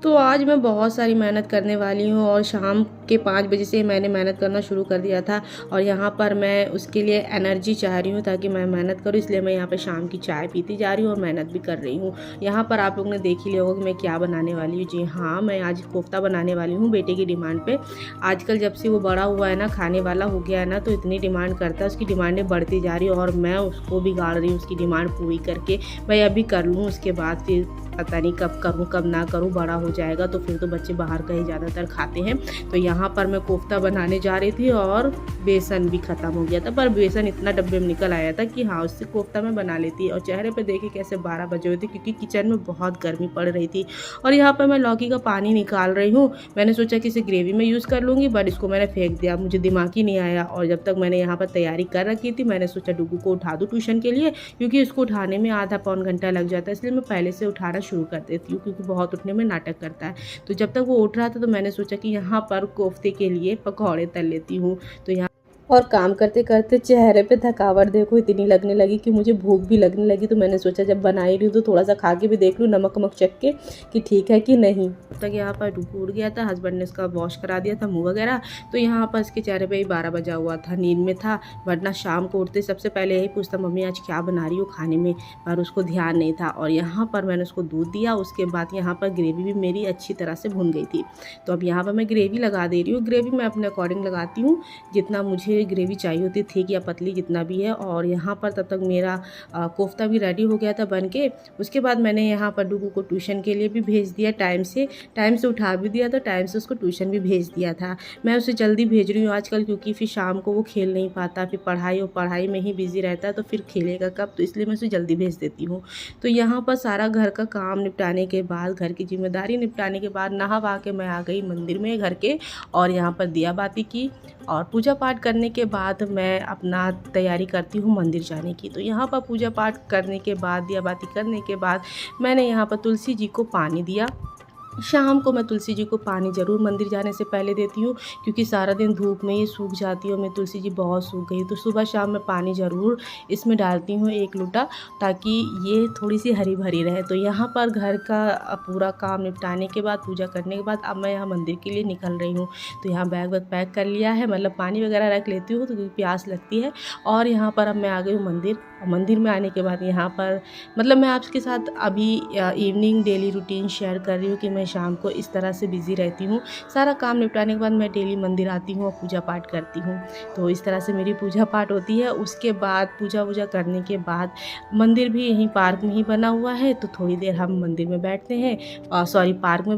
तो आज मैं बहुत सारी मेहनत करने वाली हूँ और शाम के 5 बजे से मैंने मेहनत करना शुरू कर दिया था और यहाँ पर मैं उसके लिए एनर्जी चाह रही हूँ ताकि मैं मेहनत करूँ, इसलिए मैं यहाँ पर शाम की चाय पीती जा रही हूँ और मेहनत भी कर रही हूँ। यहाँ पर आप लोगों ने देख ही लिया होगा कि मैं क्या बनाने वाली हूँ। जी हाँ, मैं आज कोफ्ता बनाने वाली हूँ बेटे की डिमांड पे। आजकल जब से वो बड़ा हुआ है ना, खाने वाला हो गया है ना, तो इतनी डिमांड करता है, उसकी डिमांडें बढ़ती जा रही है और मैं उसको बिगाड़ रही हूँ उसकी डिमांड पूरी करके। भाई अभी कर लूँ, उसके बाद फिर पता नहीं कब करूँ कब ना करूँ, बड़ा हो जाएगा तो फिर तो बच्चे बाहर का ही ज़्यादातर खाते हैं। तो यहाँ पर मैं कोफ्ता बनाने जा रही थी और बेसन भी ख़त्म हो गया था, पर बेसन इतना डब्बे में निकल आया था कि हाँ, उससे कोफ्ता मैं बना लेती। और चेहरे पे देखिए कैसे 12 बजे हुए थे, क्योंकि किचन में बहुत गर्मी पड़ रही थी। और यहाँ पर मैं लौकी का पानी निकाल रही हूँ। मैंने सोचा कि इसे ग्रेवी में यूज़ कर लूँगी, बट इसको मैंने फेंक दिया, मुझे दिमाग ही नहीं आया। और जब तक मैंने यहाँ पर तैयारी कर रखी थी, मैंने सोचा डुगू को उठा दूँ ट्यूशन के लिए, क्योंकि उसको उठाने में आधा पौन घंटा लग जाता है, इसलिए मैं पहले से उठाना शुरू कर देती हूँ, क्योंकि बहुत उठने में नाटक करता है। तो जब तक वो उठ रहा था तो मैंने सोचा कि यहाँ पर कोफ्ते के लिए पकौड़े तल लेती हूँ। तो यहाँ और काम करते करते चेहरे पे थकावट देखो इतनी लगने लगी कि मुझे भूख भी लगने लगी। तो मैंने सोचा जब बना ही रही हूँ तो थोड़ा सा खा के भी देख लूँ, नमक वमक चख के कि ठीक है कि नहीं। तब तक यहाँ पर डुगू उड़ गया था, हस्बैंड ने इसका वॉश करा दिया था मुँह वगैरह। तो यहाँ पर इसके चेहरे पे ही 12 बजा हुआ था, नींद में था। वरना शाम को उठते सबसे पहले यही पूछता, मम्मी आज क्या बना रही हो खाने में, पर उसको ध्यान नहीं था। और यहाँ पर मैंने उसको दूध दिया, उसके बाद यहाँ पर ग्रेवी भी मेरी अच्छी तरह से भुन गई थी। तो अब यहाँ पर मैं ग्रेवी लगा दे रही हूँ। ग्रेवी मैं अपने अकॉर्डिंग लगाती हूँ, जितना मुझे ग्रेवी चाहिए होती, थिक या पतली जितना भी है। और यहाँ पर तब तक मेरा कोफ्ता भी रेडी हो गया था बन के। उसके बाद मैंने यहाँ पर डुगू को ट्यूशन के लिए भी भेज दिया, टाइम से उठा भी दिया, तो टाइम से उसको ट्यूशन भी भेज दिया था। मैं उसे जल्दी भेज रही हूँ आजकल, क्योंकि फिर शाम को वो खेल नहीं पाता, फिर पढ़ाई में ही बिजी रहता है, तो फिर खेलेगा कब, तो इसलिए मैं उसे जल्दी भेज देती हूँ। तो यहाँ पर सारा घर का काम निपटाने के बाद, घर की जिम्मेदारी निपटाने के बाद, नहा वहा के मैं आ गई मंदिर में घर के, और यहाँ पर दिया बाती की और पूजा पाठ करने के बाद मैं अपना तैयारी करती हूँ मंदिर जाने की। तो यहाँ पर पूजा पाठ करने के बाद, दिया बाती करने के बाद, मैंने यहाँ पर तुलसी जी को पानी दिया। शाम को मैं तुलसी जी को पानी ज़रूर मंदिर जाने से पहले देती हूँ, क्योंकि सारा दिन धूप में ये सूख जाती है और मेरी तुलसी जी बहुत सूख गई। तो सुबह शाम मैं पानी ज़रूर इसमें डालती हूँ 1 लोटा, ताकि ये थोड़ी सी हरी भरी रहे। तो यहाँ पर घर का पूरा काम निपटाने के बाद, पूजा करने के बाद, अब मैं यहाँ मंदिर के लिए निकल रही हूँ। तो यहाँ बैग वैग पैक कर लिया है, मतलब पानी वगैरह रख लेती हूँ तो क्योंकि प्यास लगती है। और यहाँ पर अब मैं आ गई हूँ मंदिर। मंदिर में आने के बाद यहाँ पर मतलब मैं आपके साथ अभी इवनिंग डेली रूटीन शेयर कर रही हूँ कि मैं शाम को इस तरह से बिज़ी रहती हूँ। सारा काम निपटाने के बाद मैं डेली मंदिर आती हूँ और पूजा पाठ करती हूँ। तो इस तरह से मेरी पूजा पाठ होती है। उसके बाद पूजा वूजा करने के बाद, मंदिर भी यहीं पार्क में ही बना हुआ है, तो थोड़ी देर हम मंदिर में बैठते हैं, सॉरी पार्क में।